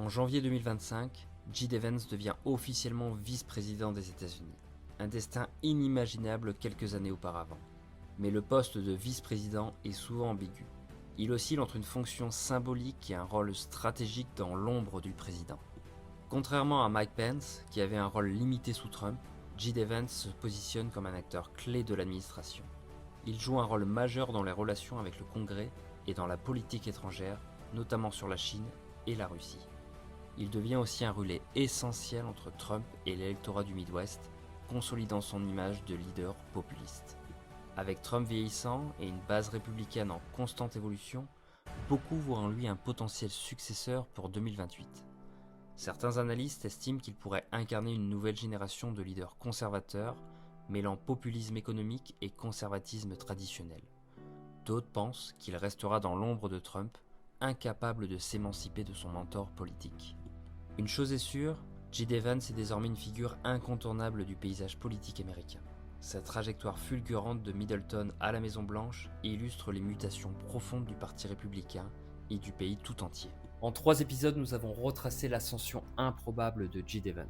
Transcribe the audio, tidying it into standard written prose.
En janvier 2025, J.D. Vance devient officiellement vice-président des États-Unis. Un destin inimaginable quelques années auparavant. Mais le poste de vice-président est souvent ambigu. Il oscille entre une fonction symbolique et un rôle stratégique dans l'ombre du président. Contrairement à Mike Pence, qui avait un rôle limité sous Trump, J.D. Vance se positionne comme un acteur clé de l'administration. Il joue un rôle majeur dans les relations avec le Congrès et dans la politique étrangère, notamment sur la Chine et la Russie. Il devient aussi un relais essentiel entre Trump et l'électorat du Midwest, consolidant son image de leader populiste. Avec Trump vieillissant et une base républicaine en constante évolution, beaucoup voient en lui un potentiel successeur pour 2028. Certains analystes estiment qu'il pourrait incarner une nouvelle génération de leaders conservateurs, mêlant populisme économique et conservatisme traditionnel. D'autres pensent qu'il restera dans l'ombre de Trump, incapable de s'émanciper de son mentor politique. Une chose est sûre, J.D. Vance est désormais une figure incontournable du paysage politique américain. Sa trajectoire fulgurante de Middleton à la Maison-Blanche illustre les mutations profondes du Parti républicain et du pays tout entier. En 3 épisodes, nous avons retracé l'ascension improbable de J.D. Vance.